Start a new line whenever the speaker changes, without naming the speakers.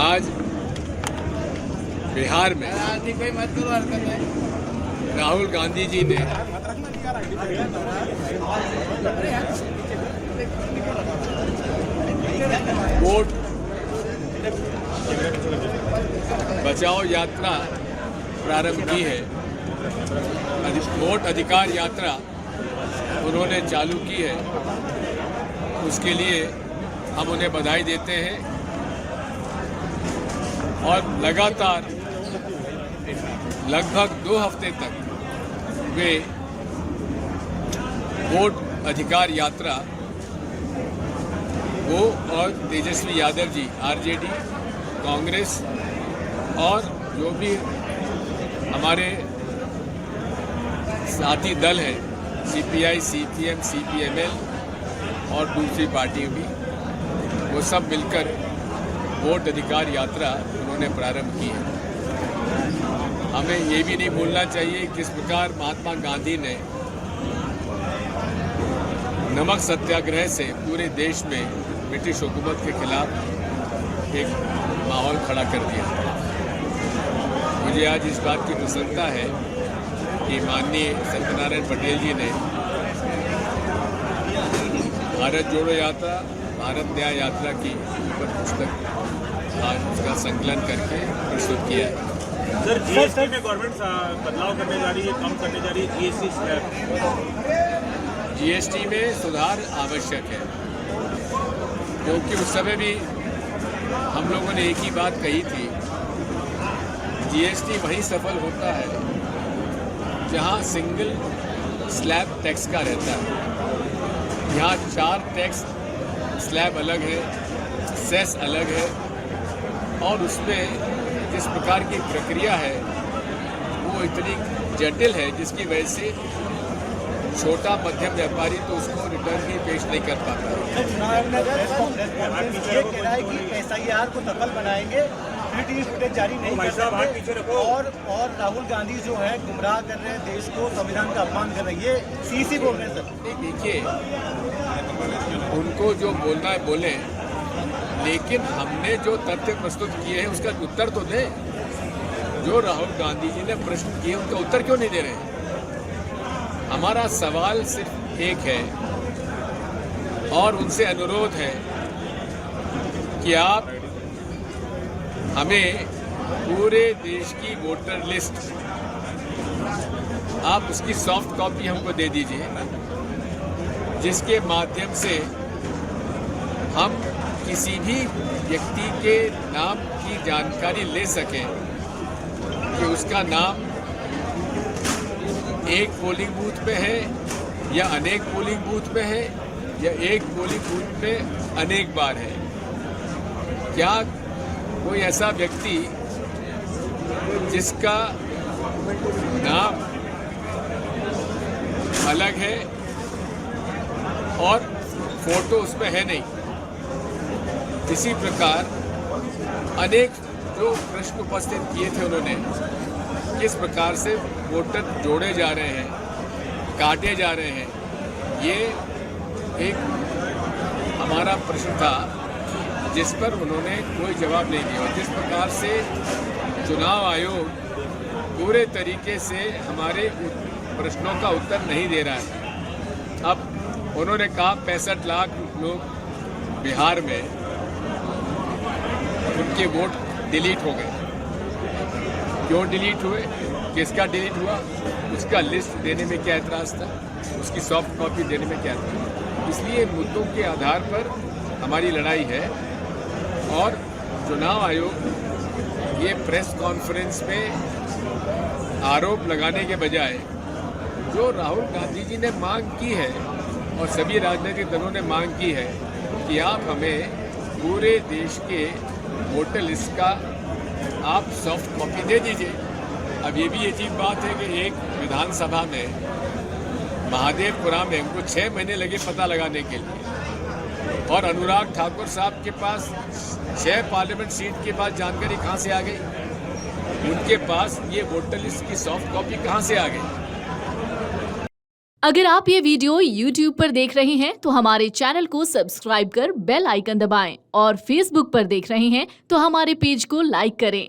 आज बिहार में राहुल गांधी जी ने वोट बचाओ यात्रा प्रारंभ की है। वोट अधिकार यात्रा उन्होंने चालू की है। उसके लिए हम उन्हें बधाई देते हैं और लगातार लगभग 2 हफ्ते तक वे वोट अधिकार यात्रा वो और तेजस्वी यादव जी आरजेडी, कांग्रेस और जो भी हमारे साथी दल हैं सीपीआई, सीपीएम, सीपीएमएल और दूसरी पार्टी भी, वो सब मिलकर वोट अधिकार यात्रा उन्होंने प्रारंभ की है। हमें ये भी नहीं भूलना चाहिए किस प्रकार महात्मा गांधी ने नमक सत्याग्रह से पूरे देश में ब्रिटिश हुकूमत के खिलाफ एक माहौल खड़ा कर दिया। मुझे आज इस बात की प्रसन्नता है कि माननीय सत्यनारायण पटेल जी ने भारत जोड़ो यात्रा, भारत न्याय यात्रा की ऊपर पुस्तक आज उसका संकलन करके प्रस्तुत किया है।
सर, जीएसटी में गवर्नमेंट बदलाव करने जा रही है, कम करने जा रही है जीएसटी स्लैब।
जीएसटी में सुधार आवश्यक है क्योंकि उस समय भी हम लोगों ने एक ही बात कही थी, जीएसटी वहीं सफल होता है जहां सिंगल स्लैब टैक्स का रहता है। यहाँ 4 टैक्स स्लैब अलग है, सेस अलग है और उसमें जिस प्रकार की प्रक्रिया है वो इतनी जटिल है जिसकी वजह से छोटा मध्यम व्यापारी तो उसको रिटर्न भी पेश नहीं कर पाता।
एसआईआर को दखल बनाएंगे, फुटेज जारी नहीं कर सकते और राहुल गांधी जो है गुमराह कर रहे हैं देश को, संविधान का अपमान कर रहे हैं, ये सीसी बोल रहे हैं सर।
देखिए, उनको जो बोलना है बोले, लेकिन हमने जो तथ्य प्रस्तुत किए हैं उसका उत्तर तो दें। जो राहुल गांधी जी ने प्रश्न किए उनका उत्तर क्यों नहीं दे रहे? हमारा सवाल सिर्फ एक है और उनसे अनुरोध है कि आप हमें पूरे देश की वोटर लिस्ट, आप उसकी सॉफ्ट कॉपी हमको दे दीजिए, जिसके माध्यम से हम किसी भी व्यक्ति के नाम की जानकारी ले सकें कि उसका नाम एक पोलिंग बूथ पे है या अनेक पोलिंग बूथ पे है या एक पोलिंग बूथ पे अनेक बार है। क्या कोई ऐसा व्यक्ति जिसका नाम अलग है और फोटो उसमें है नहीं? इसी प्रकार अनेक जो प्रश्न उपस्थित किए थे उन्होंने, किस प्रकार से वोटर जोड़े जा रहे हैं, काटे जा रहे हैं, ये एक हमारा प्रश्न था जिस पर उन्होंने कोई जवाब नहीं दिया। और जिस प्रकार से चुनाव आयोग पूरे तरीके से हमारे प्रश्नों का उत्तर नहीं दे रहा है। अब उन्होंने कहा 65 लाख लोग बिहार में उनके वोट डिलीट हो गए। क्यों डिलीट हुए, किसका डिलीट हुआ, उसका लिस्ट देने में क्या एतराज़ था, उसकी सॉफ्ट कॉपी देने में क्या था? इसलिए मुद्दों के आधार पर हमारी लड़ाई है और चुनाव आयोग ये प्रेस कॉन्फ्रेंस में आरोप लगाने के बजाय जो राहुल गांधी जी ने मांग की है और सभी राजनीतिक दलों ने मांग की है कि आप हमें पूरे देश के वोटर लिस्ट का आप सॉफ्ट कॉपी दे दीजिए। अब ये भी अजीब बात है कि एक विधानसभा में महादेवपुरा में उनको 6 महीने लगे पता लगाने के लिए और अनुराग ठाकुर साहब के पास 6 पार्लियामेंट सीट के पास जानकारी कहाँ से आ गई? उनके पास ये वोटर लिस्ट की सॉफ्ट कॉपी कहाँ से आ गई?
अगर आप ये वीडियो YouTube पर देख रहे हैं तो हमारे चैनल को सब्सक्राइब कर बेल आइकन दबाएं और Facebook पर देख रहे हैं तो हमारे पेज को लाइक करें।